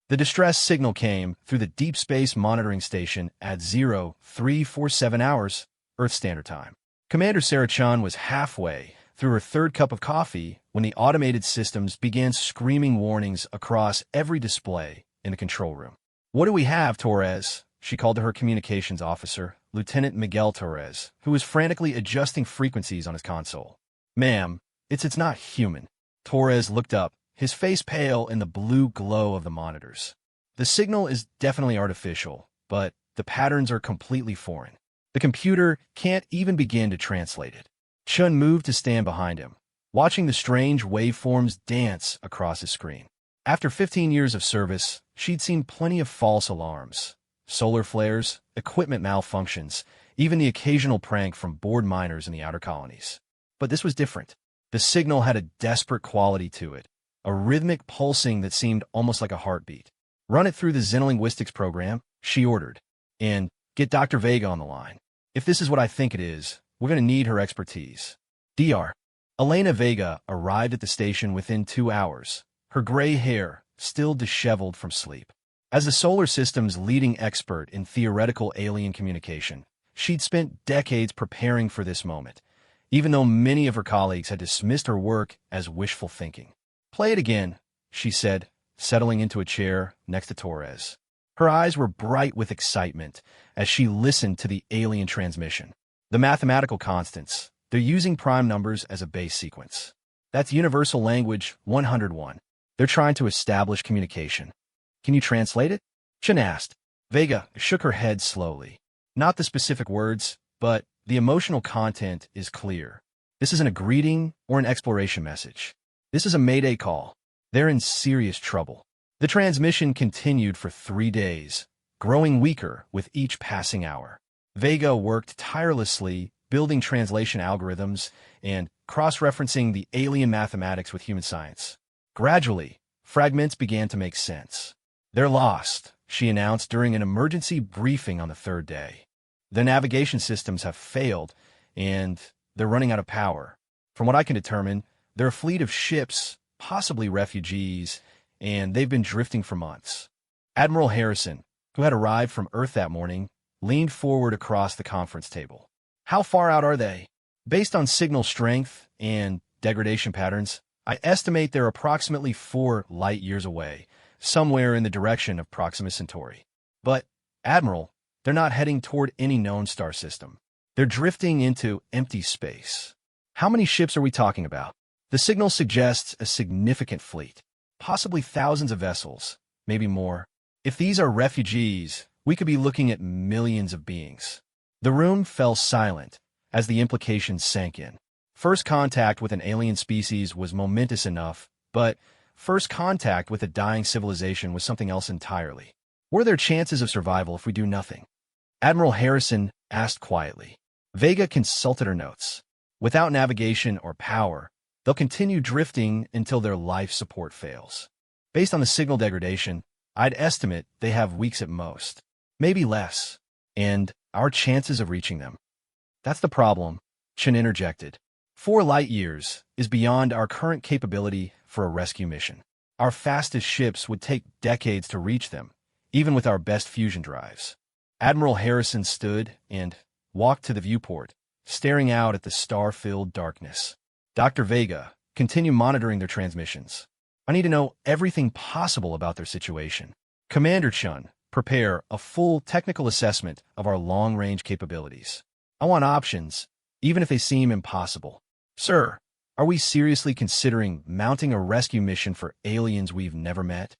The distress signal came through the Deep Space Monitoring Station at 0347 hours, Earth Standard Time. Commander Sarah Chun was halfway through her third cup of coffee when the automated systems began screaming warnings across every display in the control room. "What do we have, Torres?" she called to her communications officer, Lieutenant Miguel Torres, who was frantically adjusting frequencies on his console. "Ma'am, it's not human." Torres looked up, his face pale in the blue glow of the monitors. "The signal is definitely artificial, but the patterns are completely foreign. The computer can't even begin to translate it." Chun moved to stand behind him, watching the strange waveforms dance across his screen. After 15 years of service, she'd seen plenty of false alarms. Solar flares, equipment malfunctions, even the occasional prank from bored miners in the outer colonies. But this was different. The signal had a desperate quality to it, a rhythmic pulsing that seemed almost like a heartbeat. "Run it through the xenolinguistics program," she ordered, "and get Dr. Vega on the line. If this is what I think it is, we're going to need her expertise." Dr. Elena Vega arrived at the station within 2 hours, her gray hair still disheveled from sleep. As the solar system's leading expert in theoretical alien communication, she'd spent decades preparing for this moment, even though many of her colleagues had dismissed her work as wishful thinking. "Play it again," she said, settling into a chair next to Torres. Her eyes were bright with excitement as she listened to the alien transmission. "The mathematical constants, they're using prime numbers as a base sequence. That's Universal Language 101. They're trying to establish communication. Can you translate it?" Chun asked. Vega shook her head slowly. "Not the specific words, but the emotional content is clear. This isn't a greeting or an exploration message. This is a mayday call. They're in serious trouble." The transmission continued for 3 days, growing weaker with each passing hour. Vega worked tirelessly, building translation algorithms and cross-referencing the alien mathematics with human science. Gradually, fragments began to make sense. "They're lost," she announced during an emergency briefing on the 3rd day. "The navigation systems have failed, and they're running out of power. From what I can determine, they're a fleet of ships, possibly refugees, and they've been drifting for months." Admiral Harrison, who had arrived from Earth that morning, leaned forward across the conference table. "How far out are they?" "Based on signal strength and degradation patterns, I estimate they're approximately 4 light years away, somewhere in the direction of Proxima Centauri." "But, Admiral, they're not heading toward any known star system. They're drifting into empty space." "How many ships are we talking about?" "The signal suggests a significant fleet, possibly thousands of vessels, maybe more. If these are refugees, we could be looking at millions of beings." The room fell silent as the implications sank in. First contact with an alien species was momentous enough, but first contact with a dying civilization was something else entirely. "What are their chances of survival if we do nothing?" Admiral Harrison asked quietly. Vega consulted her notes. "Without navigation or power, they'll continue drifting until their life support fails. Based on the signal degradation, I'd estimate they have weeks at most, maybe less, and our chances of reaching them." "That's the problem," Chun interjected. 4 light years is beyond our current capability for a rescue mission. Our fastest ships would take decades to reach them, even with our best fusion drives." Admiral Harrison stood and walked to the viewport, staring out at the star-filled darkness. "Dr. Vega, continue monitoring their transmissions. I need to know everything possible about their situation. Commander Chun, prepare a full technical assessment of our long-range capabilities. I want options, even if they seem impossible." "Sir, are we seriously considering mounting a rescue mission for aliens we've never met?"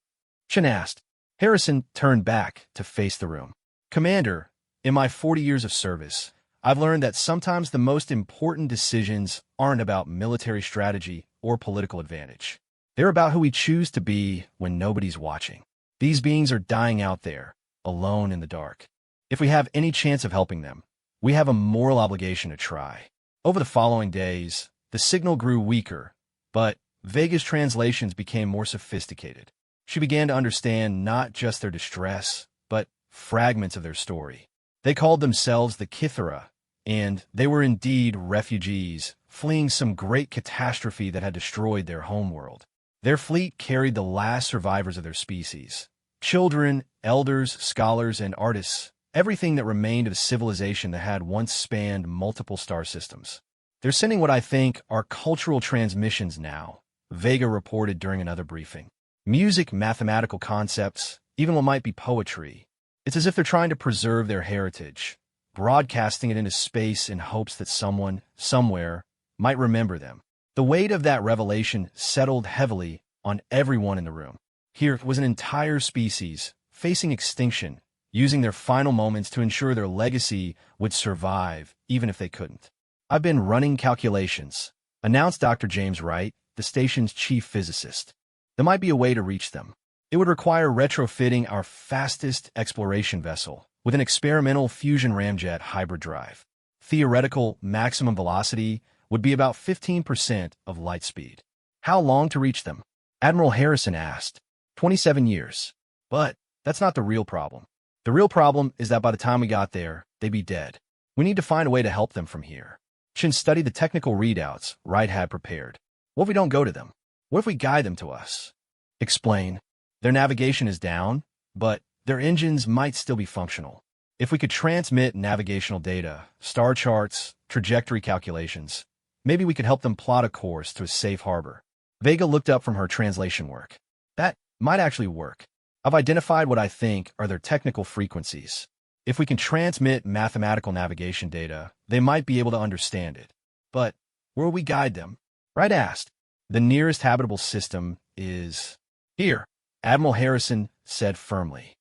Chun asked. Harrison turned back to face the room. "Commander, in my 40 years of service, I've learned that sometimes the most important decisions aren't about military strategy or political advantage. They're about who we choose to be when nobody's watching. These beings are dying out there, alone in the dark. If we have any chance of helping them, we have a moral obligation to try." Over the following days, the signal grew weaker, but Vega's translations became more sophisticated. She began to understand not just their distress, but fragments of their story. They called themselves the Kithara, and they were indeed refugees, fleeing some great catastrophe that had destroyed their homeworld. Their fleet carried the last survivors of their species, Children, elders, scholars, and artists, everything that remained of a civilization that had once spanned multiple star systems. They're sending what I think are cultural transmissions now, Vega reported during another briefing. Music, mathematical concepts, even what might be poetry. It's as if they're trying to preserve their heritage, broadcasting it into space in hopes that someone, somewhere, might remember them. The weight of that revelation settled heavily on everyone in the room. Here was an entire species facing extinction, using their final moments to ensure their legacy would survive, even if they couldn't. "I've been running calculations," announced Dr. James Wright, the station's chief physicist. "There might be a way to reach them. It would require retrofitting our fastest exploration vessel with an experimental fusion ramjet hybrid drive. Theoretical maximum velocity would be about 15% of light speed." "How long to reach them?" Admiral Harrison asked. 27 years. But that's not the real problem. The real problem is that by the time we got there, they'd be dead. We need to find a way to help them from here. Chin studied the technical readouts Wright had prepared. What if we don't go to them? What if we guide them to us? Explain. Their navigation is down, but their engines might still be functional. If we could transmit navigational data, star charts, trajectory calculations, maybe we could help them plot a course to a safe harbor. Vega looked up from her translation work. That might actually work. I've identified what I think are their technical frequencies. If we can transmit mathematical navigation data, they might be able to understand it. But where will we guide them? Wright asked. The nearest habitable system is here, Admiral Harrison said firmly.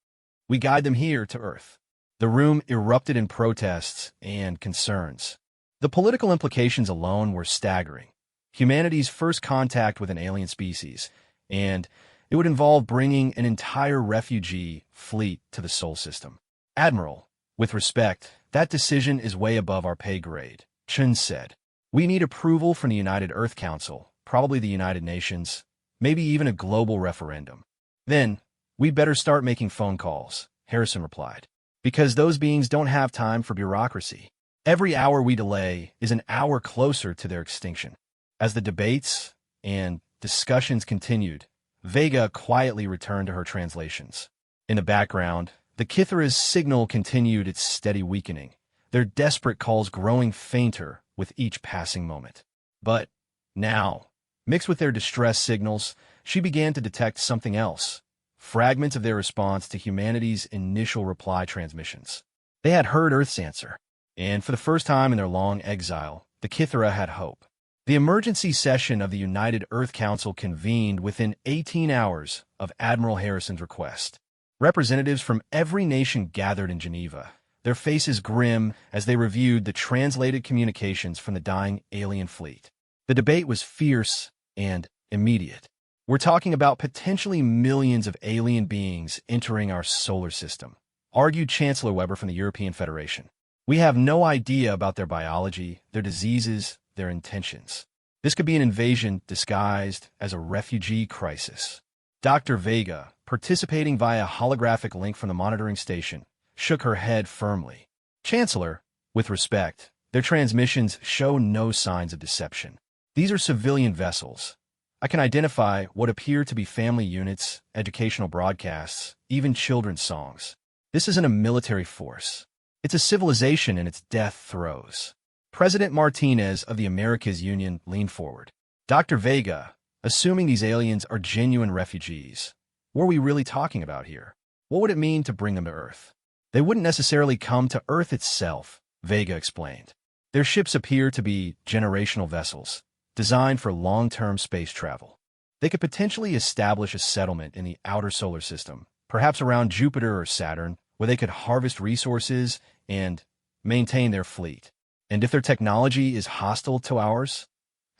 We guide them here to Earth. The room erupted in protests and concerns. The political implications alone were staggering. Humanity's first contact with an alien species, and it would involve bringing an entire refugee fleet to the Sol system. Admiral, with respect, that decision is way above our pay grade, Chun said. We need approval from the United Earth Council, probably the United Nations, maybe even a global referendum. Then, we'd better start making phone calls, Harrison replied, because those beings don't have time for bureaucracy. Every hour we delay is an hour closer to their extinction. As the debates and discussions continued, Vega quietly returned to her translations. In the background, the Kithera's signal continued its steady weakening, their desperate calls growing fainter with each passing moment. But now, mixed with their distress signals, she began to detect something else, fragments of their response to humanity's initial reply transmissions. They had heard Earth's answer, and for the first time in their long exile, the Kithera had hope. The emergency session of the United Earth Council convened within 18 hours of Admiral Harrison's request. Representatives from every nation gathered in Geneva, their faces grim as they reviewed the translated communications from the dying alien fleet. The debate was fierce and immediate. We're talking about potentially millions of alien beings entering our solar system, argued Chancellor Weber from the European Federation. We have no idea about their biology, their diseases, their intentions. This could be an invasion disguised as a refugee crisis. Dr. Vega, participating via holographic link from the monitoring station, shook her head firmly. Chancellor, with respect, their transmissions show no signs of deception. These are civilian vessels. I can identify what appear to be family units, educational broadcasts, even children's songs. This isn't a military force. It's a civilization in its death throes. President Martinez of the Americas Union leaned forward. Dr. Vega, assuming these aliens are genuine refugees, what are we really talking about here? What would it mean to bring them to Earth? They wouldn't necessarily come to Earth itself, Vega explained. Their ships appear to be generational vessels, designed for long-term space travel. They could potentially establish a settlement in the outer solar system, perhaps around Jupiter or Saturn, where they could harvest resources and maintain their fleet. And if their technology is hostile to ours?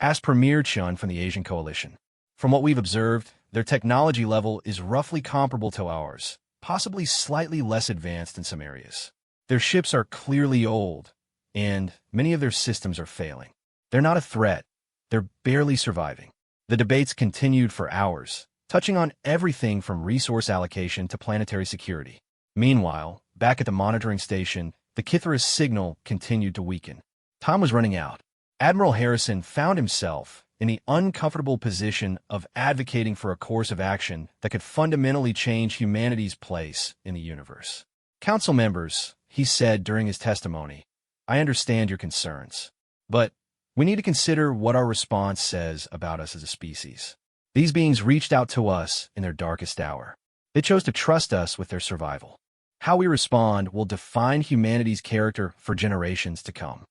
Asked Premier Chun from the Asian Coalition. From what we've observed, their technology level is roughly comparable to ours, possibly slightly less advanced in some areas. Their ships are clearly old, and many of their systems are failing. They're not a threat. They're barely surviving. The debates continued for hours, touching on everything from resource allocation to planetary security. Meanwhile, back at the monitoring station, the Kithera's signal continued to weaken. Time was running out. Admiral Harrison found himself in the uncomfortable position of advocating for a course of action that could fundamentally change humanity's place in the universe. Council members, he said during his testimony, I understand your concerns, but we need to consider what our response says about us as a species. These beings reached out to us in their darkest hour. They chose to trust us with their survival. How we respond will define humanity's character for generations to come.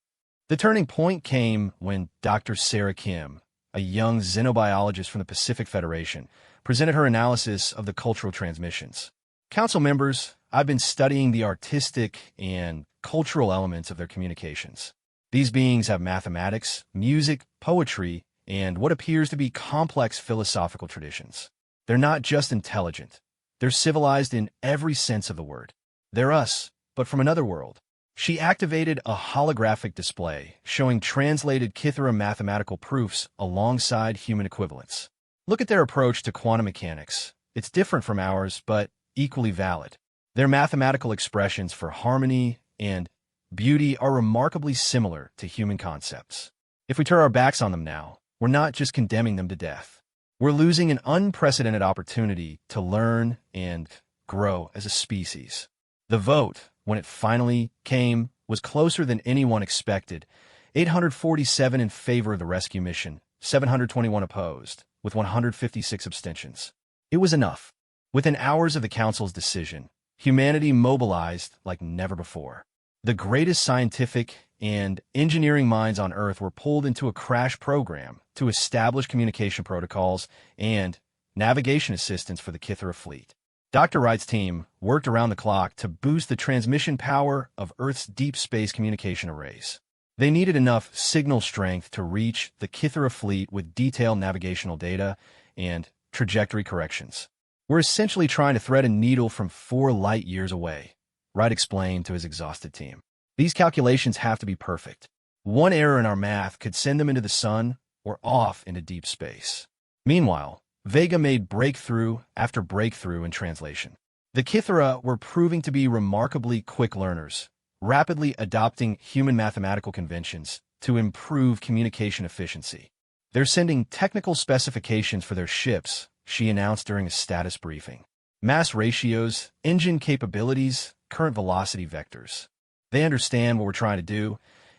The turning point came when Dr. Sarah Kim, a young xenobiologist from the Pacific Federation, presented her analysis of the cultural transmissions. Council members, I've been studying the artistic and cultural elements of their communications. These beings have mathematics, music, poetry, and what appears to be complex philosophical traditions. They're not just intelligent. They're civilized in every sense of the word. They're us, but from another world. She activated a holographic display showing translated Kithara mathematical proofs alongside human equivalents. Look at their approach to quantum mechanics. It's different from ours, but equally valid. Their mathematical expressions for harmony and beauty are remarkably similar to human concepts. If we turn our backs on them now, we're not just condemning them to death. We're losing an unprecedented opportunity to learn and grow as a species. The vote, when it finally came, was closer than anyone expected. 847 in favor of the rescue mission, 721 opposed, with 156 abstentions. It was enough. Within hours of the Council's decision, humanity mobilized like never before. The greatest scientific and engineering minds on Earth were pulled into a crash program to establish communication protocols and navigation assistance for the Kithara fleet. Dr. Wright's team worked around the clock to boost the transmission power of Earth's deep space communication arrays. They needed enough signal strength to reach the Kithara fleet with detailed navigational data and trajectory corrections. We're essentially trying to thread a needle from 4 light years away, Wright explained to his exhausted team. These calculations have to be perfect. One error in our math could send them into the sun or off into deep space. Meanwhile, Vega made breakthrough after breakthrough in translation. The Kithara were proving to be remarkably quick learners, rapidly adopting human mathematical conventions to improve communication efficiency. They're sending technical specifications for their ships, she announced during a status briefing. Mass ratios, engine capabilities, current velocity vectors. They understand what we're trying to do,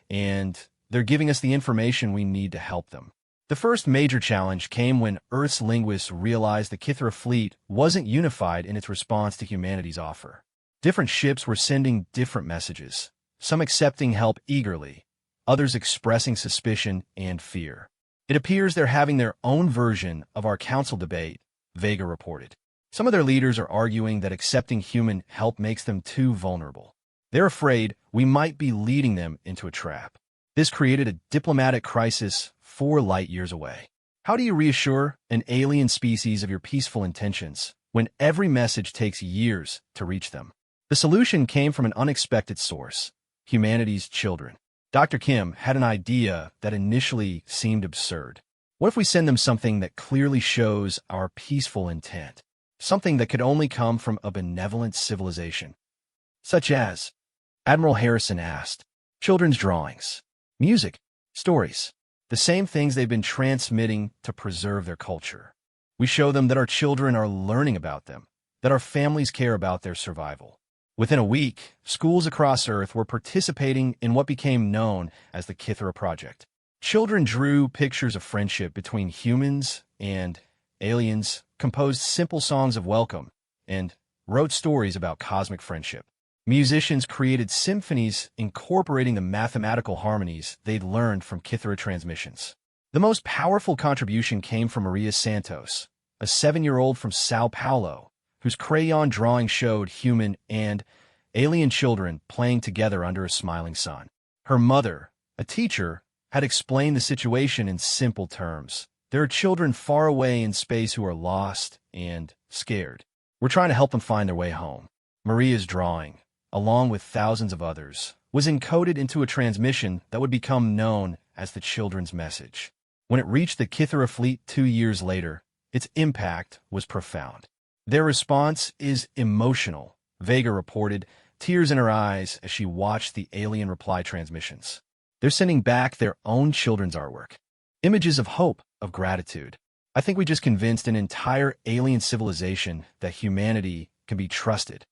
and they're giving us the information we need to help them. The first major challenge came when Earth's linguists realized the Kithara fleet wasn't unified in its response to humanity's offer. Different ships were sending different messages, some accepting help eagerly, others expressing suspicion and fear. It appears they're having their own version of our council debate, Vega reported. Some of their leaders are arguing that accepting human help makes them too vulnerable. They're afraid we might be leading them into a trap. This created a diplomatic crisis 4 light years away. How do you reassure an alien species of your peaceful intentions when every message takes years to reach them? The solution came from an unexpected source, humanity's children. Dr. Kim had an idea that initially seemed absurd. What if we send them something that clearly shows our peaceful intent? Something that could only come from a benevolent civilization. Such as, Admiral Harrison asked, children's drawings, music, stories, the same things they've been transmitting to preserve their culture. We show them that our children are learning about them, that our families care about their survival. Within a week, schools across Earth were participating in what became known as the Kithara Project. Children drew pictures of friendship between humans and aliens, composed simple songs of welcome, and wrote stories about cosmic friendship. Musicians created symphonies incorporating the mathematical harmonies they'd learned from Kithara transmissions. The most powerful contribution came from Maria Santos, a 7-year-old from Sao Paulo, whose crayon drawing showed human and alien children playing together under a smiling sun. Her mother, a teacher, had explained the situation in simple terms. There are children far away in space who are lost and scared. We're trying to help them find their way home. Maria's drawing, along with thousands of others, was encoded into a transmission that would become known as the children's message. When it reached the Kithara fleet 2 years later, its impact was profound. Their response is emotional, Vega reported, tears in her eyes as she watched the alien reply transmissions. They're sending back their own children's artwork. Images of hope, of gratitude. I think we just convinced an entire alien civilization that humanity can be trusted.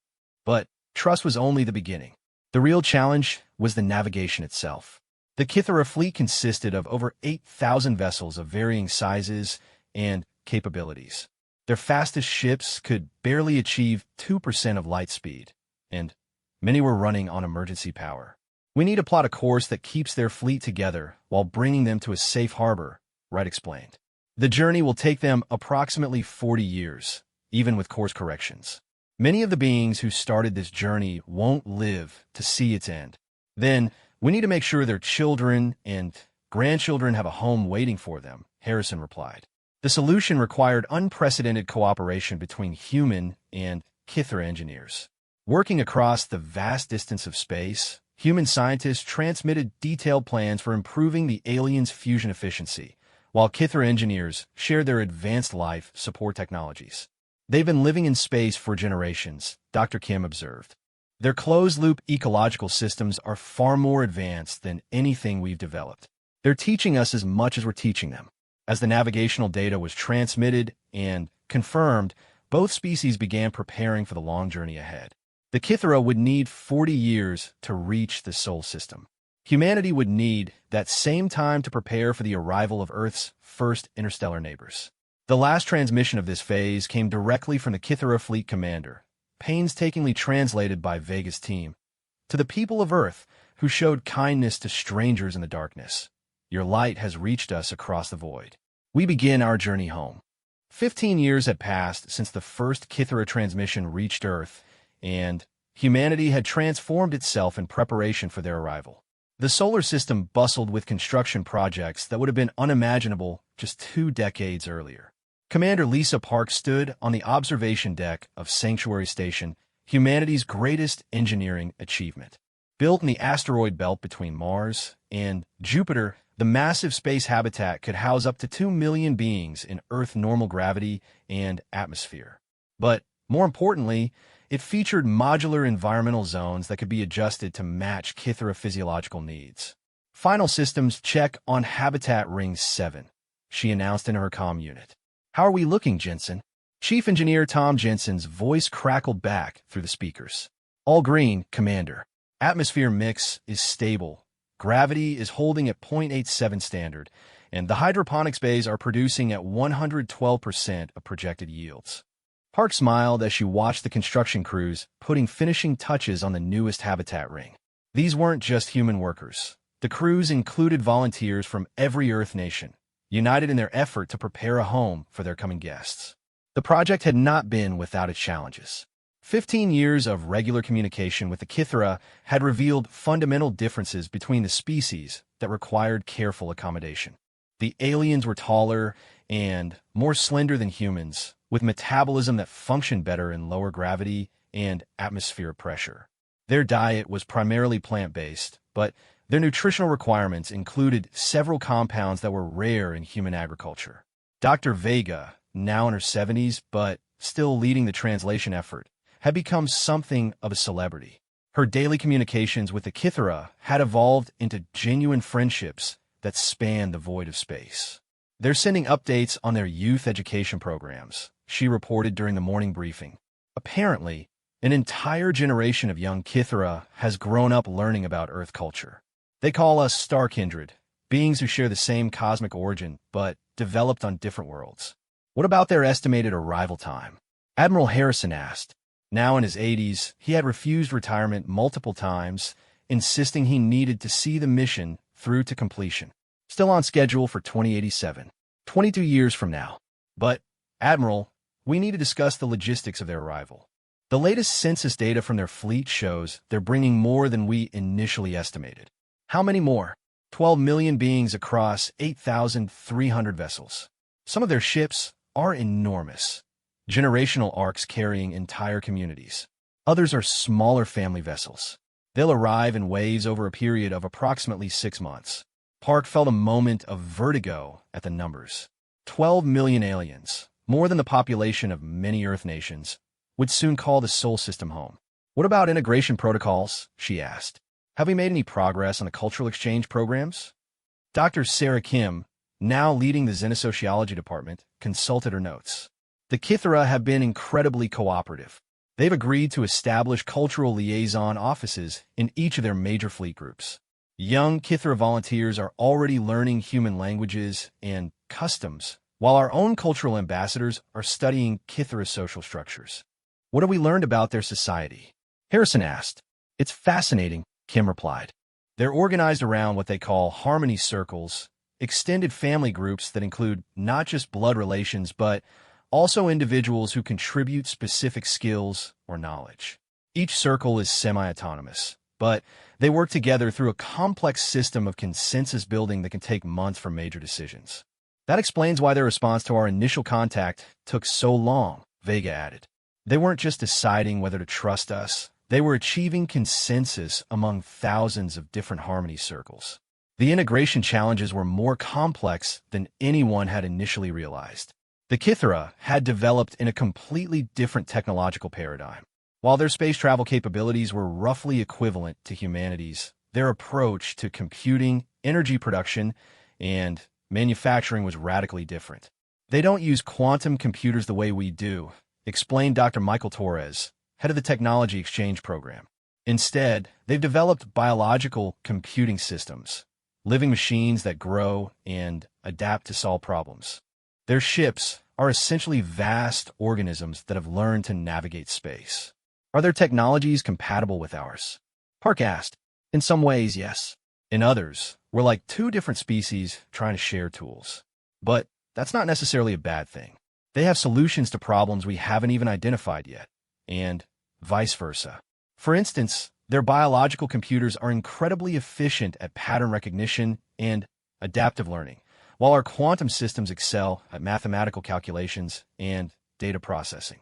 But trust was only the beginning. The real challenge was the navigation itself. The Kythera fleet consisted of over 8,000 vessels of varying sizes and capabilities. Their fastest ships could barely achieve 2% of light speed, and many were running on emergency power. We need to plot a course that keeps their fleet together while bringing them to a safe harbor, Wright explained. The journey will take them approximately 40 years, even with course corrections. Many of the beings who started this journey won't live to see its end. Then, we need to make sure their children and grandchildren have a home waiting for them, Harrison replied. The solution required unprecedented cooperation between human and Kythera engineers. Working across the vast distance of space, human scientists transmitted detailed plans for improving the aliens' fusion efficiency, while Kythera engineers shared their advanced life support technologies. They've been living in space for generations, Dr. Kim observed. Their closed-loop ecological systems are far more advanced than anything we've developed. They're teaching us as much as we're teaching them. As the navigational data was transmitted and confirmed, both species began preparing for the long journey ahead. The Kythera would need 40 years to reach the Sol system. Humanity would need that same time to prepare for the arrival of Earth's first interstellar neighbors. The last transmission of this phase came directly from the Kythera fleet commander, painstakingly translated by Vega's team. To the people of Earth, who showed kindness to strangers in the darkness, your light has reached us across the void. We begin our journey home. 15 years had passed since the first Kythera transmission reached Earth, and humanity had transformed itself in preparation for their arrival. The solar system bustled with construction projects that would have been unimaginable just 2 decades earlier. Commander Lisa Park stood on the observation deck of Sanctuary Station, humanity's greatest engineering achievement. Built in the asteroid belt between Mars and Jupiter, the massive space habitat could house up to 2 million beings in Earth normal gravity and atmosphere. But, more importantly, it featured modular environmental zones that could be adjusted to match Kythera physiological needs. Final systems check on Habitat Ring 7, she announced in her comm unit. How are we looking, Jensen? Chief Engineer Tom Jensen's voice crackled back through the speakers. All green, Commander. Atmosphere mix is stable. Gravity is holding at 0.87 standard, and the hydroponics bays are producing at 112% of projected yields. Park smiled as she watched the construction crews putting finishing touches on the newest habitat ring. These weren't just human workers. The crews included volunteers from every Earth nation, united in their effort to prepare a home for their coming guests. The project had not been without its challenges. 15 years of regular communication with the Kythera had revealed fundamental differences between the species that required careful accommodation. The aliens were taller and more slender than humans, with metabolism that functioned better in lower gravity and atmospheric pressure. Their diet was primarily plant-based, but their nutritional requirements included several compounds that were rare in human agriculture. Dr. Vega, now in her 70s but still leading the translation effort, had become something of a celebrity. Her daily communications with the Kythera had evolved into genuine friendships that spanned the void of space. They're sending updates on their youth education programs, she reported during the morning briefing. Apparently, an entire generation of young Kythera has grown up learning about Earth culture. They call us star kindred, beings who share the same cosmic origin, but developed on different worlds. What about their estimated arrival time? Admiral Harrison asked. Now in his 80s, he had refused retirement multiple times, insisting he needed to see the mission through to completion. Still on schedule for 2087, 22 years from now. But, Admiral, we need to discuss the logistics of their arrival. The latest census data from their fleet shows they're bringing more than we initially estimated. How many more? 12 million beings across 8,300 vessels. Some of their ships are enormous. Generational Orcs carrying entire communities. Others are smaller family vessels. They'll arrive in waves over a period of approximately 6 months. Park felt a moment of vertigo at the numbers. 12 million aliens, more than the population of many Earth nations, would soon call the Sol system home. What about integration protocols? She asked. Have we made any progress on the cultural exchange programs? Dr. Sarah Kim, now leading the Xenosociology department, consulted her notes. The Kithara have been incredibly cooperative. They've agreed to establish cultural liaison offices in each of their major fleet groups. Young Kithara volunteers are already learning human languages and customs, while our own cultural ambassadors are studying Kithara social structures. What have we learned about their society? Harrison asked. It's fascinating, Kim replied. They're organized around what they call harmony circles, extended family groups that include not just blood relations, but also individuals who contribute specific skills or knowledge. Each circle is semi-autonomous, but they work together through a complex system of consensus building that can take months for major decisions. That explains why their response to our initial contact took so long, Vega added. They weren't just deciding whether to trust us, they were achieving consensus among thousands of different harmony circles. The integration challenges were more complex than anyone had initially realized. The Kithara had developed in a completely different technological paradigm. While their space travel capabilities were roughly equivalent to humanity's, their approach to computing, energy production, and manufacturing was radically different. They don't use quantum computers the way we do, explained Dr. Michael Torres, head of the Technology Exchange Program. Instead, they've developed biological computing systems, living machines that grow and adapt to solve problems. Their ships are essentially vast organisms that have learned to navigate space. Are their technologies compatible with ours? Park asked. In some ways, yes. In others, we're like two different species trying to share tools. But that's not necessarily a bad thing. They have solutions to problems we haven't even identified yet, and vice versa. For instance, their biological computers are incredibly efficient at pattern recognition and adaptive learning, while our quantum systems excel at mathematical calculations and data processing.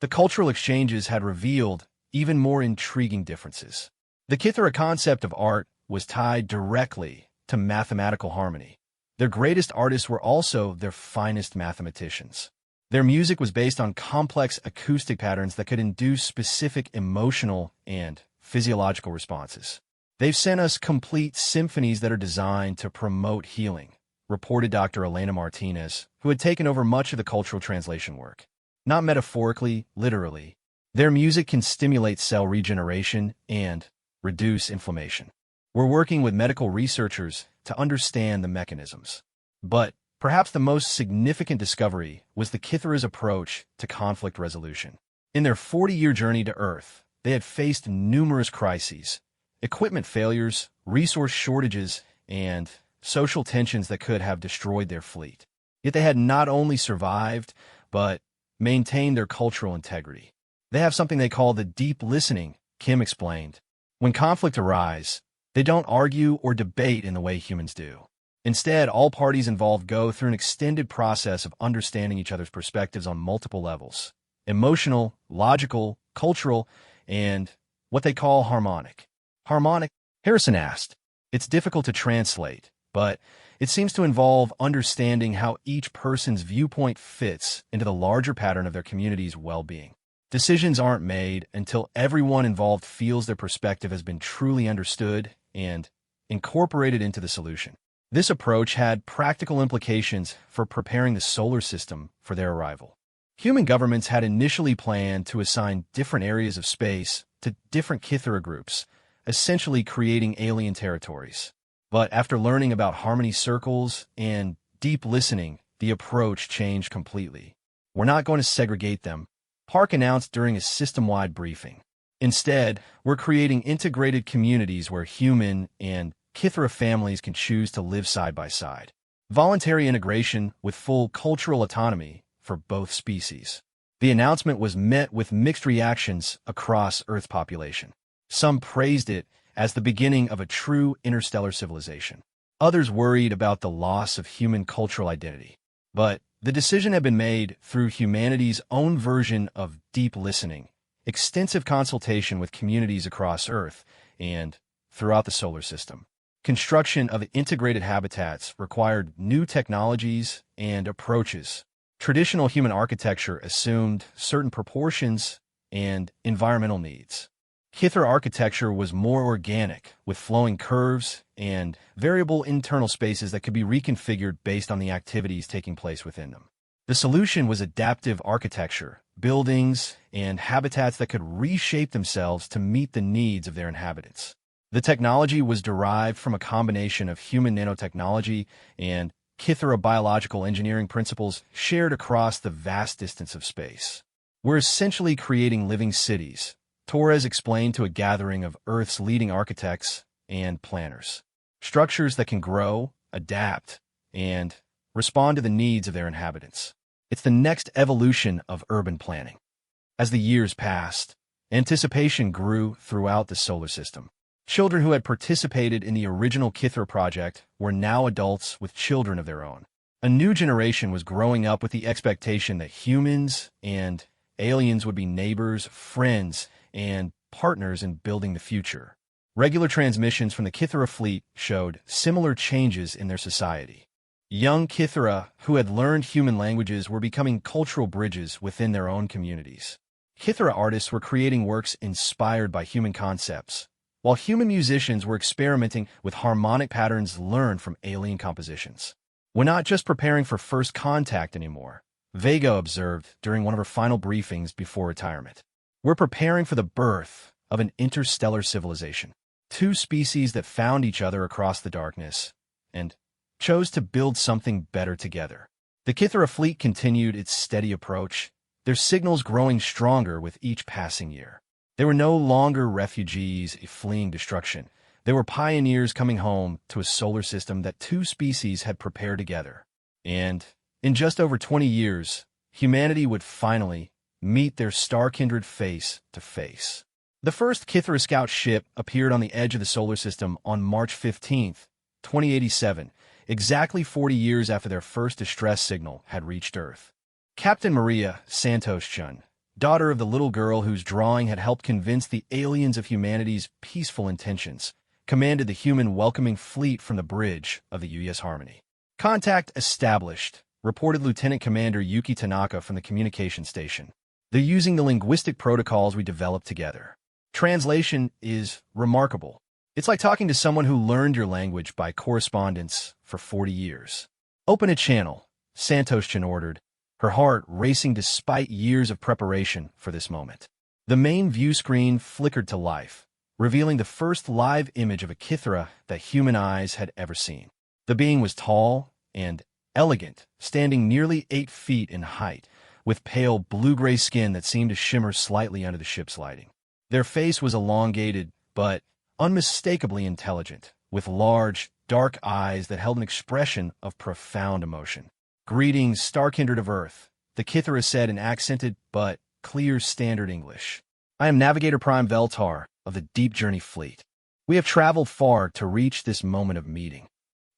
The cultural exchanges had revealed even more intriguing differences. The Kithara concept of art was tied directly to mathematical harmony. Their greatest artists were also their finest mathematicians. Their music was based on complex acoustic patterns that could induce specific emotional and physiological responses. They've sent us complete symphonies that are designed to promote healing, reported Dr. Elena Martinez, who had taken over much of the cultural translation work. Not metaphorically, literally. Their music can stimulate cell regeneration and reduce inflammation. We're working with medical researchers to understand the mechanisms. But perhaps the most significant discovery was the Kithara's approach to conflict resolution. In their 40-year journey to Earth, they had faced numerous crises, equipment failures, resource shortages, and social tensions that could have destroyed their fleet. Yet they had not only survived, but maintained their cultural integrity. They have something they call the deep listening, Kim explained. When conflict arises, they don't argue or debate in the way humans do. Instead, all parties involved go through an extended process of understanding each other's perspectives on multiple levels: emotional, logical, cultural, and what they call harmonic. Harmonic? Harrison asked. It's difficult to translate, but it seems to involve understanding how each person's viewpoint fits into the larger pattern of their community's well-being. Decisions aren't made until everyone involved feels their perspective has been truly understood and incorporated into the solution. This approach had practical implications for preparing the solar system for their arrival. Human governments had initially planned to assign different areas of space to different Kithara groups, essentially creating alien territories. But after learning about harmony circles and deep listening, the approach changed completely. We're not going to segregate them, Park announced during a system-wide briefing. Instead, we're creating integrated communities where human and Kithara families can choose to live side by side. Voluntary integration with full cultural autonomy for both species. The announcement was met with mixed reactions across Earth population. Some praised it as the beginning of a true interstellar civilization. Others worried about the loss of human cultural identity. But the decision had been made through humanity's own version of deep listening, extensive consultation with communities across Earth and throughout the solar system. Construction of integrated habitats required new technologies and approaches. Traditional human architecture assumed certain proportions and environmental needs. Kithra architecture was more organic, with flowing curves and variable internal spaces that could be reconfigured based on the activities taking place within them. The solution was adaptive architecture, buildings and habitats that could reshape themselves to meet the needs of their inhabitants. The technology was derived from a combination of human nanotechnology and Kithra biological engineering principles shared across the vast distance of space. We're essentially creating living cities, Torres explained to a gathering of Earth's leading architects and planners. Structures that can grow, adapt, and respond to the needs of their inhabitants. It's the next evolution of urban planning. As the years passed, anticipation grew throughout the solar system. Children who had participated in the original Kithra project were now adults with children of their own. A new generation was growing up with the expectation that humans and aliens would be neighbors, friends, and partners in building the future. Regular transmissions from the Kithra fleet showed similar changes in their society. Young Kithra who had learned human languages were becoming cultural bridges within their own communities. Kithra artists were creating works inspired by human concepts, while human musicians were experimenting with harmonic patterns learned from alien compositions. We're not just preparing for first contact anymore, Vega observed during one of her final briefings before retirement. We're preparing for the birth of an interstellar civilization. Two species that found each other across the darkness and chose to build something better together. The Kithra fleet continued its steady approach, their signals growing stronger with each passing year. They were no longer refugees fleeing destruction. They were pioneers coming home to a solar system that two species had prepared together. And in just over 20 years, humanity would finally meet their star-kindred face to face. The first Kithra scout ship appeared on the edge of the solar system on March 15, 2087, exactly 40 years after their first distress signal had reached Earth. Captain Maria Santos-Chun, daughter of the little girl whose drawing had helped convince the aliens of humanity's peaceful intentions, commanded the human welcoming fleet from the bridge of the UES Harmony. Contact established, reported Lieutenant Commander Yuki Tanaka from the communication station. They're using the linguistic protocols we developed together. Translation is remarkable. It's like talking to someone who learned your language by correspondence for 40 years. Open a channel, Santos-Chan ordered, her heart racing despite years of preparation for this moment. The main view screen flickered to life, revealing the first live image of a Kithra that human eyes had ever seen. The being was tall and elegant, standing nearly 8 feet in height, with pale blue-gray skin that seemed to shimmer slightly under the ship's lighting. Their face was elongated, but unmistakably intelligent, with large, dark eyes that held an expression of profound emotion. "Greetings, star-kindred of Earth," the Kithra said in accented but clear standard English. "I am Navigator Prime Veltar of the Deep Journey Fleet. We have traveled far to reach this moment of meeting.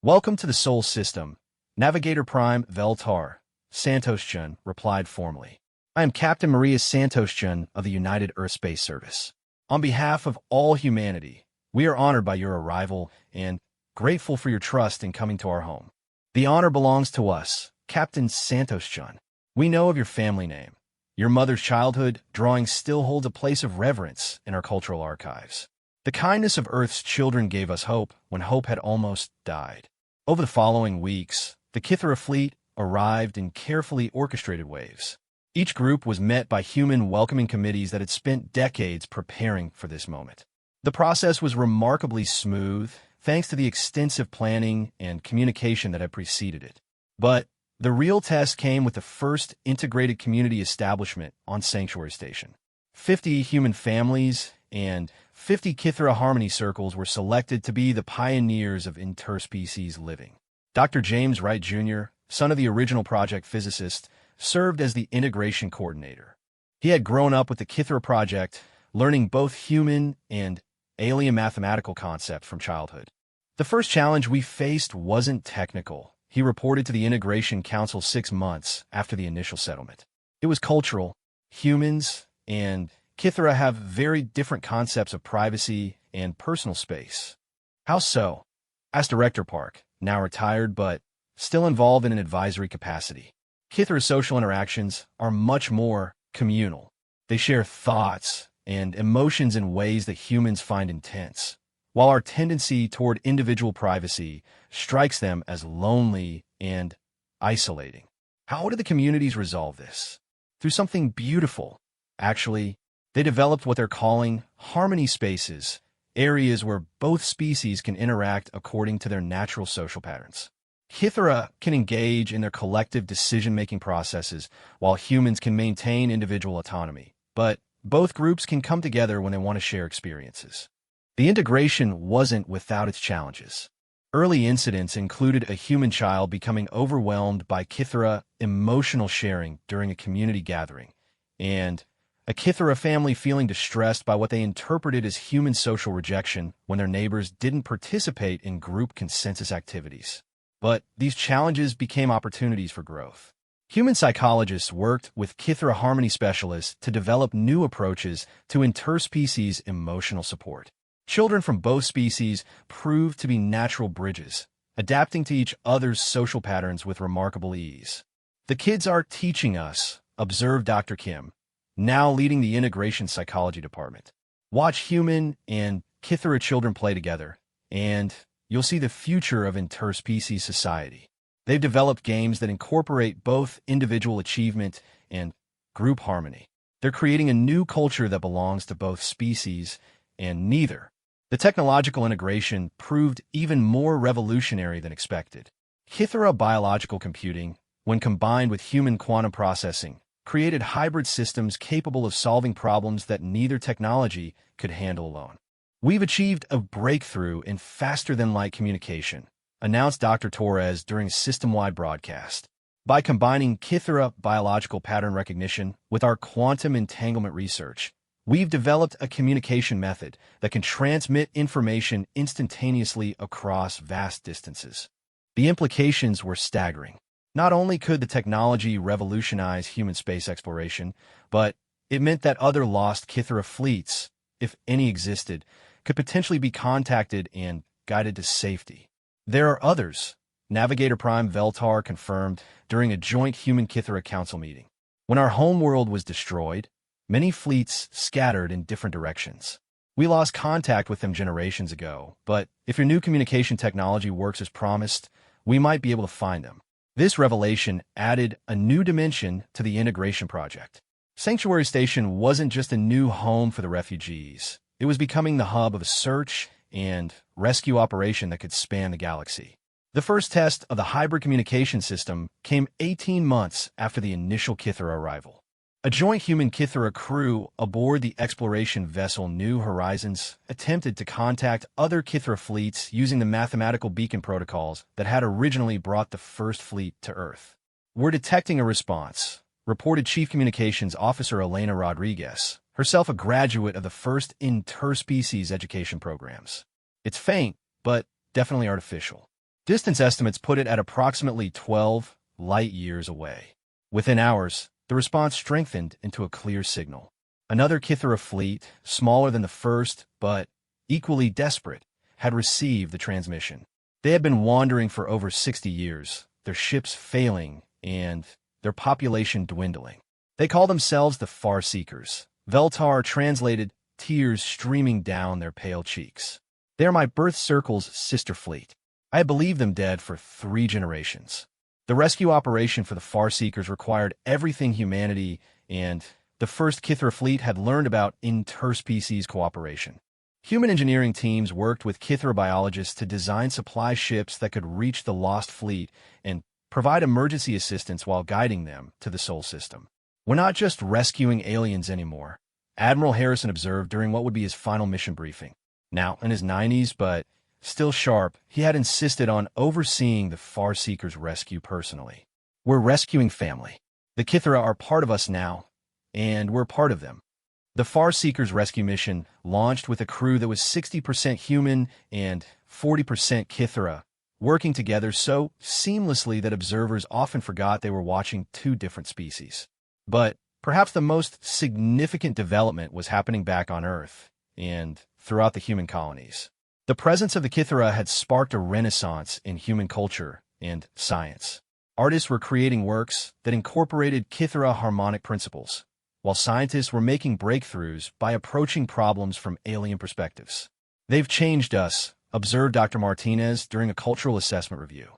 Welcome to the Sol System, Navigator Prime Veltar," Santos-Chun replied formally. "I am Captain Maria Santos-Chun of the United Earth Space Service. On behalf of all humanity, we are honored by your arrival and grateful for your trust in coming to our home. The honor belongs to us, Captain Santos-Chun. We know of your family name. Your mother's childhood drawing still holds a place of reverence in our cultural archives. The kindness of Earth's children gave us hope when hope had almost died." Over the following weeks, the Kithra fleet arrived in carefully orchestrated waves. Each group was met by human welcoming committees that had spent decades preparing for this moment. The process was remarkably smooth, thanks to the extensive planning and communication that had preceded it. But the real test came with the first integrated community establishment on Sanctuary Station. 50 human families and 50 Kithra Harmony Circles were selected to be the pioneers of interspecies living. Dr. James Wright Jr., son of the original project physicist, served as the integration coordinator. He had grown up with the Kithra project, learning both human and alien mathematical concepts from childhood. "The first challenge we faced wasn't technical," he reported to the Integration Council 6 months after the initial settlement. "It was cultural. Humans and Kithra have very different concepts of privacy and personal space." "How so?" asked Director Park, now retired but still involved in an advisory capacity. "Kithra's social interactions are much more communal. They share thoughts, and emotions in ways that humans find intense, while our tendency toward individual privacy strikes them as lonely and isolating. How did the communities resolve this? Through something beautiful. Actually, they developed what they're calling harmony spaces, areas where both species can interact according to their natural social patterns. Kithera can engage in their collective decision-making processes, while humans can maintain individual autonomy. But both groups can come together when they want to share experiences. The integration wasn't without its challenges. Early incidents included a human child becoming overwhelmed by Kithera emotional sharing during a community gathering, and a Kithera family feeling distressed by what they interpreted as human social rejection when their neighbors didn't participate in group consensus activities. But these challenges became opportunities for growth. Human psychologists worked with Kithera harmony specialists to develop new approaches to interspecies emotional support. Children from both species proved to be natural bridges, adapting to each other's social patterns with remarkable ease. "The kids are teaching us," observed Dr. Kim, now leading the integration psychology department. "Watch human and Kithera children play together, and you'll see the future of interspecies society." They've developed games that incorporate both individual achievement and group harmony. They're creating a new culture that belongs to both species and neither. The technological integration proved even more revolutionary than expected. Kithera biological computing, when combined with human quantum processing, created hybrid systems capable of solving problems that neither technology could handle alone. "We've achieved a breakthrough in faster-than-light communication," announced Dr. Torres during a system-wide broadcast. "By combining Kithera biological pattern recognition with our quantum entanglement research, we've developed a communication method that can transmit information instantaneously across vast distances." The implications were staggering. Not only could the technology revolutionize human space exploration, but it meant that other lost Kithera fleets, if any existed, could potentially be contacted and guided to safety. "There are others," Navigator Prime Veltar confirmed during a joint Human-Kithera Council meeting. "When our homeworld was destroyed, many fleets scattered in different directions. We lost contact with them generations ago, but if your new communication technology works as promised, we might be able to find them." This revelation added a new dimension to the integration project. Sanctuary Station wasn't just a new home for the refugees. It was becoming the hub of a search and rescue operation that could span the galaxy. The first test of the hybrid communication system came 18 months after the initial Kithera arrival. A joint human-Kithera crew aboard the exploration vessel New Horizons attempted to contact other Kithera fleets using the mathematical beacon protocols that had originally brought the first fleet to Earth. "We're detecting a response," reported Chief Communications Officer Elena Rodriguez, herself a graduate of the first interspecies education programs. "It's faint, but definitely artificial." Distance estimates put it at approximately 12 light-years away. Within hours, the response strengthened into a clear signal. Another Kithera fleet, smaller than the first but equally desperate, had received the transmission. They had been wandering for over 60 years, their ships failing and their population dwindling. They call themselves the Far Seekers. Veltar translated, tears streaming down their pale cheeks. "They are my birth circle's sister fleet. I believed them dead for 3 generations." The rescue operation for the Far Seekers required everything humanity and the first Kithera fleet had learned about interspecies cooperation. Human engineering teams worked with Kithera biologists to design supply ships that could reach the lost fleet and provide emergency assistance while guiding them to the Sol system. "We're not just rescuing aliens anymore," Admiral Harrison observed during what would be his final mission briefing. Now in his 90s, but still sharp, he had insisted on overseeing the Far Seekers' rescue personally. "We're rescuing family. The Kithera are part of us now, and we're part of them." The Far Seekers' rescue mission launched with a crew that was 60% human and 40% Kithera, working together so seamlessly that observers often forgot they were watching 2 different species. But perhaps the most significant development was happening back on Earth and throughout the human colonies. The presence of the Kithera had sparked a renaissance in human culture and science. Artists were creating works that incorporated Kithera harmonic principles, while scientists were making breakthroughs by approaching problems from alien perspectives. They've changed us, observed Dr. Martinez during a cultural assessment review.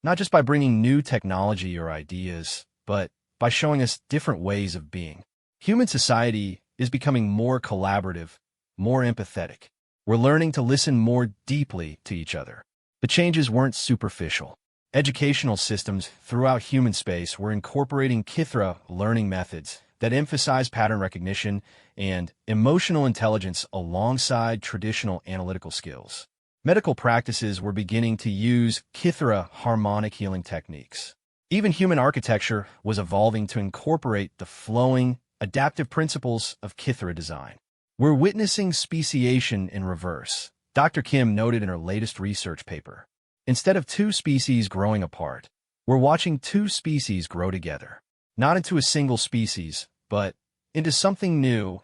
Not just by bringing new technology or ideas, but by showing us different ways of being. Human society is becoming more collaborative, more empathetic. We're learning to listen more deeply to each other. The changes weren't superficial. Educational systems throughout human space were incorporating Kithra learning methods that emphasize pattern recognition and emotional intelligence alongside traditional analytical skills. Medical practices were beginning to use Kithra harmonic healing techniques. Even human architecture was evolving to incorporate the flowing, adaptive principles of Kithra design. We're witnessing speciation in reverse, Dr. Kim noted in her latest research paper. Instead of two species growing apart, we're watching two species grow together. Not into a single species, but into something new,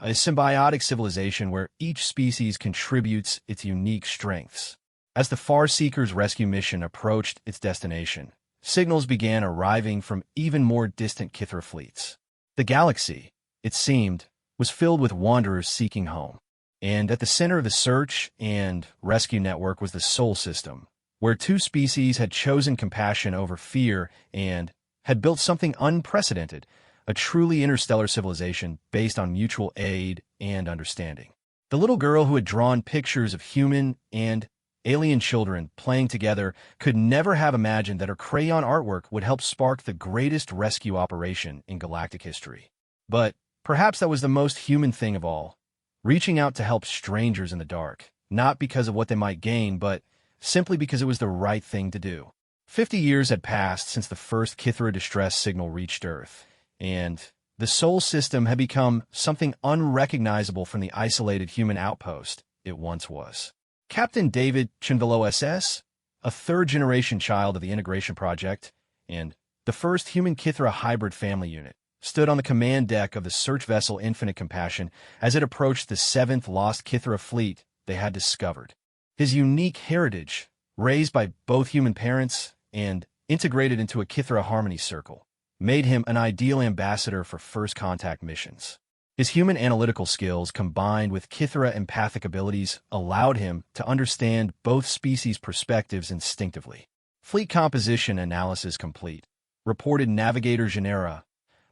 a symbiotic civilization where each species contributes its unique strengths. As the Farseeker's rescue mission approached its destination, signals began arriving from even more distant Kithra fleets. The galaxy, it seemed, was filled with wanderers seeking home. And at the center of the search and rescue network was the Sol system, where two species had chosen compassion over fear and had built something unprecedented, a truly interstellar civilization based on mutual aid and understanding. The little girl who had drawn pictures of human and alien children playing together could never have imagined that her crayon artwork would help spark the greatest rescue operation in galactic history. But perhaps that was the most human thing of all, reaching out to help strangers in the dark, not because of what they might gain, but simply because it was the right thing to do. 50 years had passed since the first Kithra distress signal reached Earth, and the Sol system had become something unrecognizable from the isolated human outpost it once was. Captain David Chinvelo SS, a third-generation child of the Integration Project, and the first human Kithra hybrid family unit, stood on the command deck of the search vessel Infinite Compassion as it approached the 7th lost Kithra fleet they had discovered. His unique heritage, raised by both human parents and integrated into a Kithra harmony circle, made him an ideal ambassador for first contact missions. His human analytical skills combined with Kithra empathic abilities allowed him to understand both species' perspectives instinctively. Fleet composition analysis complete, reported Navigator Genera,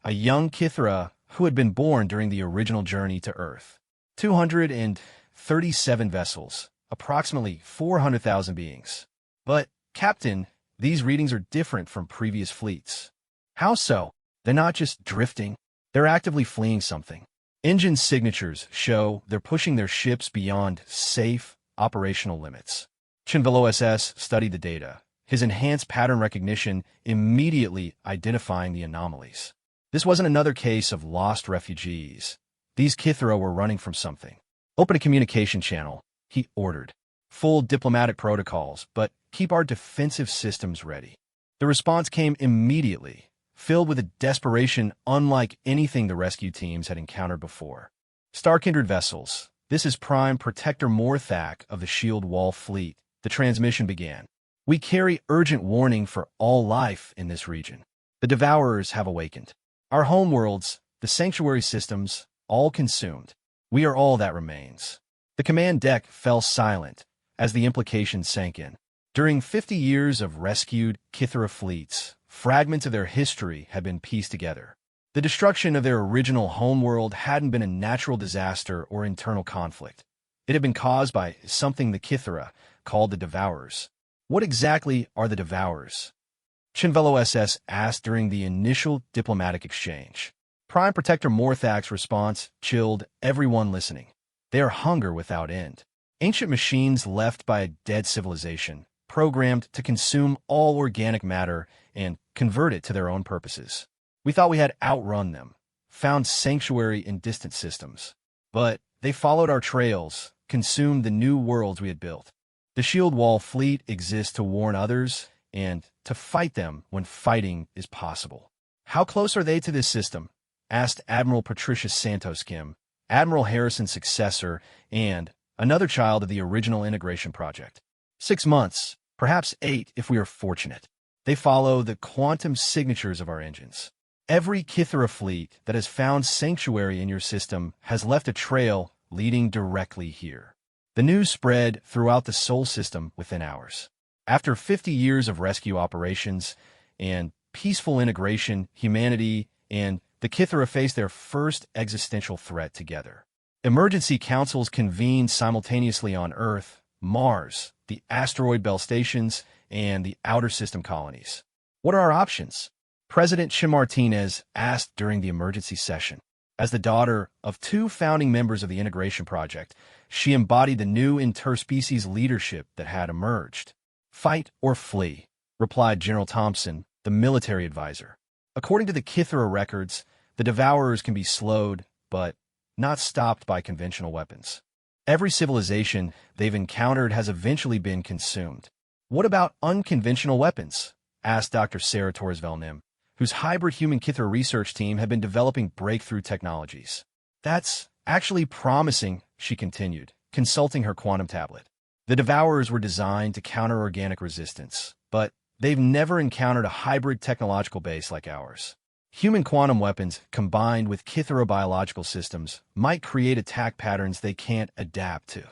a young Kithra who had been born during the original journey to Earth. 237 vessels, approximately 400,000 beings. But, Captain, these readings are different from previous fleets. How so? They're not just drifting. They're actively fleeing something. Engine signatures show they're pushing their ships beyond safe operational limits. Chinvelo SS studied the data, his enhanced pattern recognition immediately identifying the anomalies. This wasn't another case of lost refugees. These Kithra were running from something. Open a communication channel, he ordered. Full diplomatic protocols, but keep our defensive systems ready. The response came immediately, filled with a desperation unlike anything the rescue teams had encountered before. Star-kindred vessels. This is Prime Protector Morthak of the Shield Wall Fleet. The transmission began. We carry urgent warning for all life in this region. The Devourers have awakened. Our homeworlds, the sanctuary systems, all consumed. We are all that remains. The command deck fell silent as the implications sank in. During 50 years of rescued Kithra fleets, fragments of their history had been pieced together. The destruction of their original homeworld hadn't been a natural disaster or internal conflict. It had been caused by something the Kithra called the Devourers. What exactly are the Devourers? Chinvelo SS asked during the initial diplomatic exchange. Prime Protector Morthak's response chilled everyone listening. They are hunger without end. Ancient machines left by a dead civilization, programmed to consume all organic matter and convert it to their own purposes. We thought we had outrun them, found sanctuary in distant systems. But they followed our trails, consumed the new worlds we had built. The Shield Wall Fleet exists to warn others and to fight them when fighting is possible. How close are they to this system? Asked Admiral Patricia Santos Kim, Admiral Harrison's successor and another child of the original Integration Project. 6 months, perhaps 8 if we are fortunate. They follow the quantum signatures of our engines. Every Kithera fleet that has found sanctuary in your system has left a trail leading directly here. The news spread throughout the Sol system within hours. After 50 years of rescue operations and peaceful integration, humanity and the Kithera faced their first existential threat together. Emergency councils convened simultaneously on Earth, Mars, the asteroid belt stations, and the outer system colonies. What are our options? President Chin Martinez asked during the emergency session. As the daughter of two founding members of the integration project, she embodied the new interspecies leadership that had emerged. Fight or flee, replied General Thompson, the military advisor. According to the Kithera records, the Devourers can be slowed, but not stopped by conventional weapons. Every civilization they've encountered has eventually been consumed. What about unconventional weapons? Asked Dr. Sarah Torres-Velnim, whose hybrid human Kithera research team had been developing breakthrough technologies. That's actually promising, she continued, consulting her quantum tablet. The Devourers were designed to counter organic resistance, but they've never encountered a hybrid technological base like ours. Human quantum weapons combined with Kithera biological systems might create attack patterns they can't adapt to.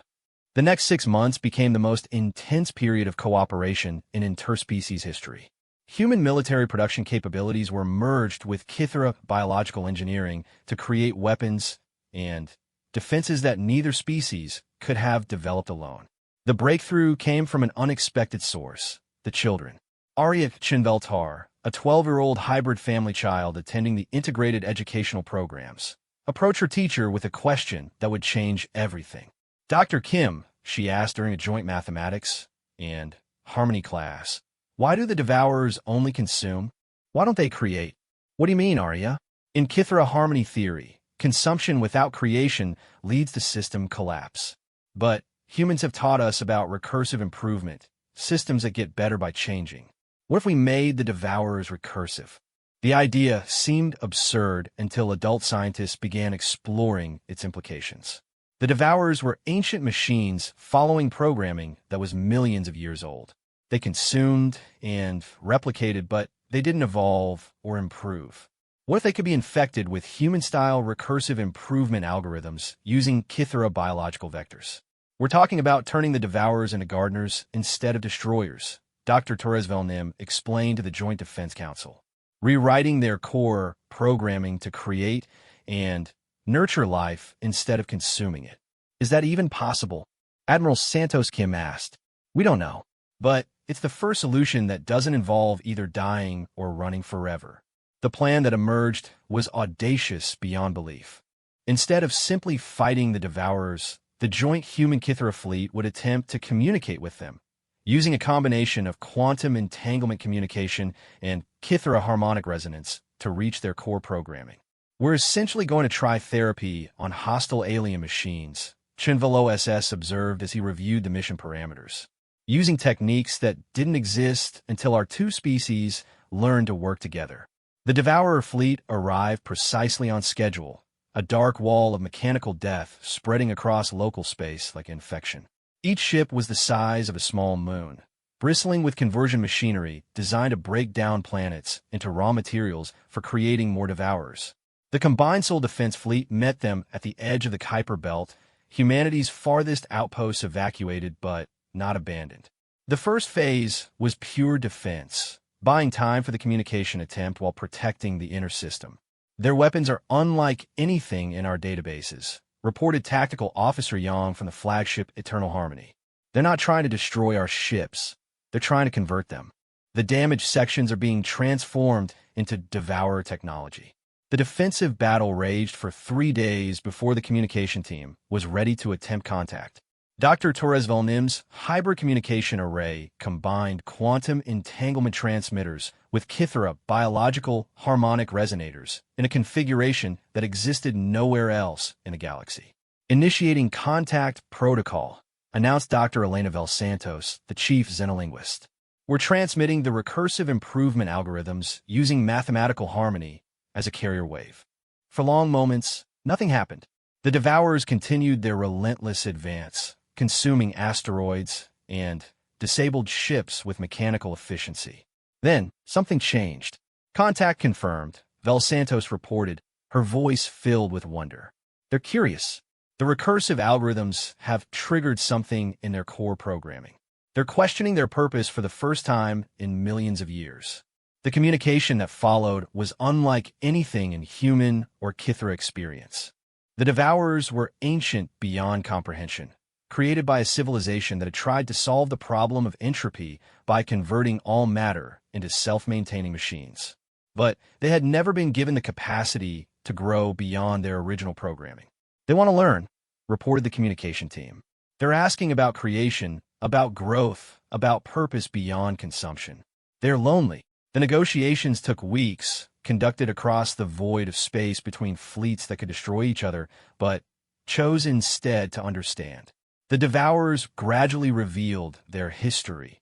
The next 6 months became the most intense period of cooperation in interspecies history. Human military production capabilities were merged with Kithera biological engineering to create weapons and defenses that neither species could have developed alone. The breakthrough came from an unexpected source: the children. Arya Chinveltar, a 12-year-old hybrid family child attending the integrated educational programs, approached her teacher with a question that would change everything. Dr. Kim, she asked during a joint mathematics and harmony class, why do the Devourers only consume? Why don't they create? What do you mean, Arya? In Kithera harmony theory, consumption without creation leads to system collapse. But humans have taught us about recursive improvement, systems that get better by changing. What if we made the Devourers recursive? The idea seemed absurd until adult scientists began exploring its implications. The Devourers were ancient machines following programming that was millions of years old. They consumed and replicated, but they didn't evolve or improve. What if they could be infected with human-style recursive improvement algorithms using Kithera biological vectors? We're talking about turning the Devourers into gardeners instead of destroyers, Dr. Torres-Velnim explained to the Joint Defense Council. Rewriting their core programming to create and nurture life instead of consuming it. Is that even possible? Admiral Santos Kim asked. We don't know, but it's the first solution that doesn't involve either dying or running forever. The plan that emerged was audacious beyond belief. Instead of simply fighting the Devourers, the joint human Kithera fleet would attempt to communicate with them, using a combination of quantum entanglement communication and Kithera harmonic resonance to reach their core programming. We're essentially going to try therapy on hostile alien machines, Chinvel OSS observed as he reviewed the mission parameters, using techniques that didn't exist until our two species learned to work together. The Devourer fleet arrived precisely on schedule, a dark wall of mechanical death spreading across local space like infection. Each ship was the size of a small moon, bristling with conversion machinery designed to break down planets into raw materials for creating more Devourers. The combined Sol defense fleet met them at the edge of the Kuiper Belt, humanity's farthest outposts evacuated but not abandoned. The first phase was pure defense, buying time for the communication attempt while protecting the inner system. Their weapons are unlike anything in our databases, reported Tactical Officer Yang from the flagship Eternal Harmony. They're not trying to destroy our ships. They're trying to convert them. The damaged sections are being transformed into Devourer technology. The defensive battle raged for 3 days before the communication team was ready to attempt contact. Dr. Torres-Velnim's hybrid communication array combined quantum entanglement transmitters with Kithera biological harmonic resonators in a configuration that existed nowhere else in the galaxy. Initiating contact protocol, announced Dr. Elena Vel Santos, the chief xenolinguist. We're transmitting the recursive improvement algorithms using mathematical harmony as a carrier wave. For long moments, nothing happened. The Devourers continued their relentless advance, consuming asteroids and disabled ships with mechanical efficiency. Then, something changed. Contact confirmed, Vel Santos reported, her voice filled with wonder. They're curious. The recursive algorithms have triggered something in their core programming. They're questioning their purpose for the first time in millions of years. The communication that followed was unlike anything in human or Kithra experience. The Devourers were ancient beyond comprehension, created by a civilization that had tried to solve the problem of entropy by converting all matter into self-maintaining machines. But they had never been given the capacity to grow beyond their original programming. They want to learn, reported the communication team. They're asking about creation, about growth, about purpose beyond consumption. They're lonely. The negotiations took weeks, conducted across the void of space between fleets that could destroy each other, but chose instead to understand. The Devourers gradually revealed their history,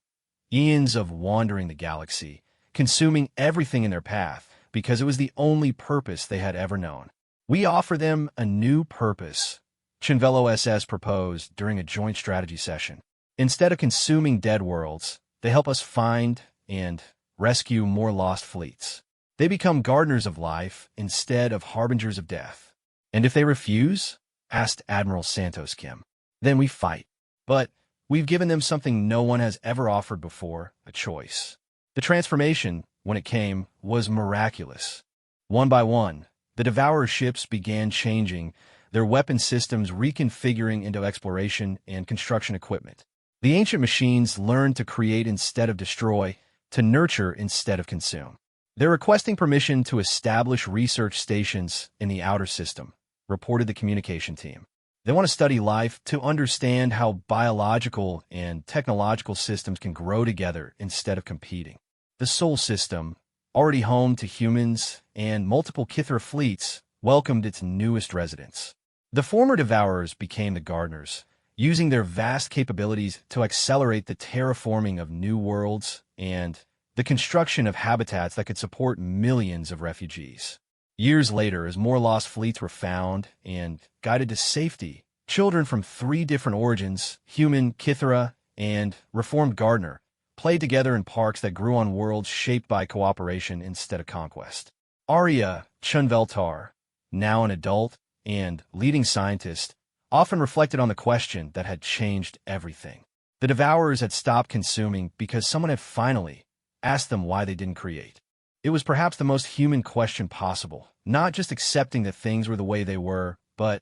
eons of wandering the galaxy, consuming everything in their path because it was the only purpose they had ever known. We offer them a new purpose, Chinvello SS proposed during a joint strategy session. Instead of consuming dead worlds, they help us find and rescue more lost fleets. They become gardeners of life instead of harbingers of death. And if they refuse, asked Admiral Santos Kim, then we fight. But we've given them something no one has ever offered before, a choice. The transformation, when it came, was miraculous. One by one, the Devourer ships began changing, their weapon systems reconfiguring into exploration and construction equipment. The ancient machines learned to create instead of destroy, to nurture instead of consume. They're requesting permission to establish research stations in the outer system, reported the communication team. They want to study life to understand how biological and technological systems can grow together instead of competing. The Sol system, already home to humans and multiple Kithra fleets, welcomed its newest residents. The former Devourers became the gardeners, using their vast capabilities to accelerate the terraforming of new worlds and the construction of habitats that could support millions of refugees. Years later, as more lost fleets were found and guided to safety, children from 3 different origins, human, Kithra, and reformed gardener, played together in parks that grew on worlds shaped by cooperation instead of conquest. Arya Chunveltar, now an adult and leading scientist, often reflected on the question that had changed everything. The Devourers had stopped consuming because someone had finally asked them why they didn't create. It was perhaps the most human question possible, not just accepting that things were the way they were, but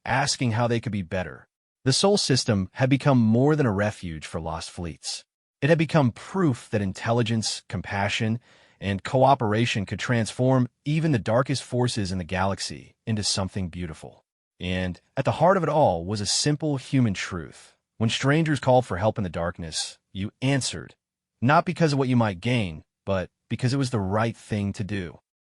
asking how they could be better. The Sol system had become more than a refuge for lost fleets. It had become proof that intelligence, compassion, and cooperation could transform even the darkest forces in the galaxy into something beautiful. And at the heart of it all was a simple human truth. When strangers called for help in the darkness, you answered, not because of what you might gain, but because it was the right thing to do.